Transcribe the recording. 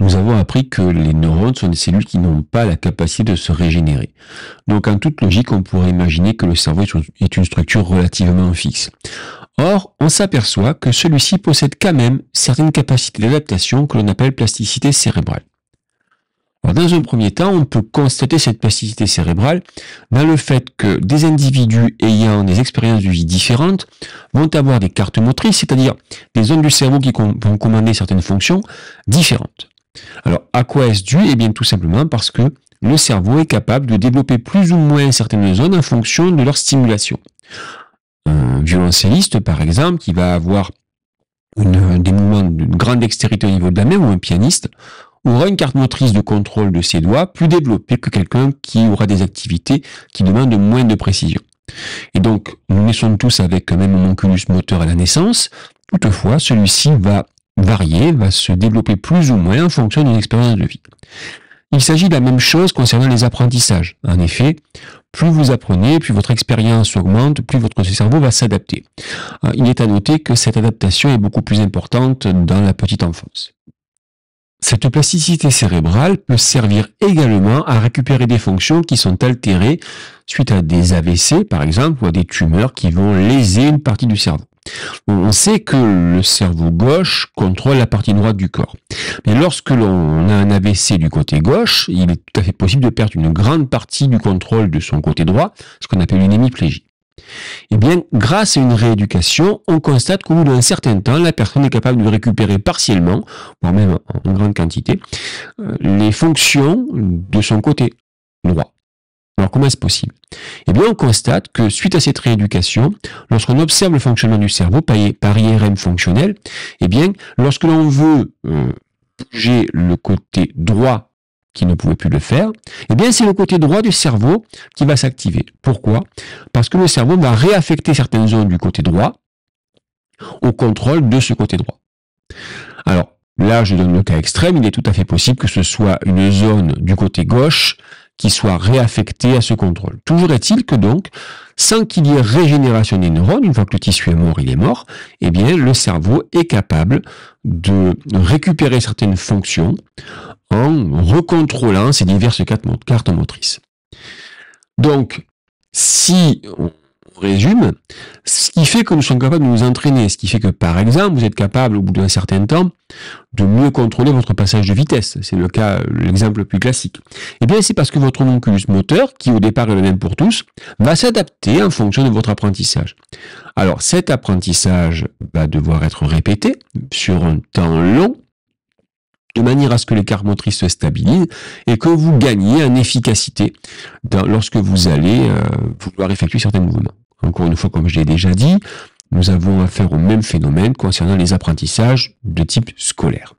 Nous avons appris que les neurones sont des cellules qui n'ont pas la capacité de se régénérer. Donc en toute logique, on pourrait imaginer que le cerveau est une structure relativement fixe. Or, on s'aperçoit que celui-ci possède quand même certaines capacités d'adaptation que l'on appelle plasticité cérébrale. Alors, dans un premier temps, on peut constater cette plasticité cérébrale dans le fait que des individus ayant des expériences de vie différentes vont avoir des cartes motrices, c'est-à-dire des zones du cerveau qui vont commander certaines fonctions différentes. Alors, à quoi est-ce dû? Eh bien, tout simplement parce que le cerveau est capable de développer plus ou moins certaines zones en fonction de leur stimulation. Un violoncelliste, par exemple, qui va avoir des mouvements d'une grande dextérité au niveau de la main, ou un pianiste, aura une carte motrice de contrôle de ses doigts plus développée que quelqu'un qui aura des activités qui demandent moins de précision. Et donc, nous naissons tous avec un même homunculus moteur à la naissance. Toutefois, celui-ci va varier, va se développer plus ou moins en fonction d'une expérience de vie. Il s'agit de la même chose concernant les apprentissages. En effet, plus vous apprenez, plus votre expérience augmente, plus votre cerveau va s'adapter. Il est à noter que cette adaptation est beaucoup plus importante dans la petite enfance. Cette plasticité cérébrale peut servir également à récupérer des fonctions qui sont altérées suite à des AVC, par exemple, ou à des tumeurs qui vont léser une partie du cerveau. On sait que le cerveau gauche contrôle la partie droite du corps. Mais lorsque l'on a un AVC du côté gauche, il est tout à fait possible de perdre une grande partie du contrôle de son côté droit, ce qu'on appelle une hémiplégie. Eh bien, grâce à une rééducation, on constate qu'au bout d'un certain temps, la personne est capable de récupérer partiellement, voire même en grande quantité, les fonctions de son côté droit. Alors, comment est-ce possible? Eh bien, on constate que suite à cette rééducation, lorsqu'on observe le fonctionnement du cerveau par IRM fonctionnel, eh bien, lorsque l'on veut bouger le côté droit qui ne pouvait plus le faire, eh bien, c'est le côté droit du cerveau qui va s'activer. Pourquoi? Parce que le cerveau va réaffecter certaines zones du côté droit au contrôle de ce côté droit. Alors, là, je donne le cas extrême, il est tout à fait possible que ce soit une zone du côté gauche qui soit réaffectée à ce contrôle. Toujours est-il que donc, sans qu'il y ait régénération des neurones, une fois que le tissu est mort, il est mort, eh bien, le cerveau est capable de récupérer certaines fonctions en recontrôlant ces diverses cartes motrices. Donc, si on résume, ce qui fait que nous sommes capables de nous entraîner, ce qui fait que, par exemple, vous êtes capable, au bout d'un certain temps, de mieux contrôler votre passage de vitesse. C'est l'exemple le plus classique. Eh bien, c'est parce que votre homunculus moteur, qui au départ est le même pour tous, va s'adapter en fonction de votre apprentissage. Alors, cet apprentissage va devoir être répété sur un temps long, de manière à ce que les cartes motrices se stabilisent et que vous gagniez en efficacité lorsque vous allez vouloir effectuer certains mouvements. Encore une fois, comme je l'ai déjà dit, nous avons affaire au même phénomène concernant les apprentissages de type scolaire.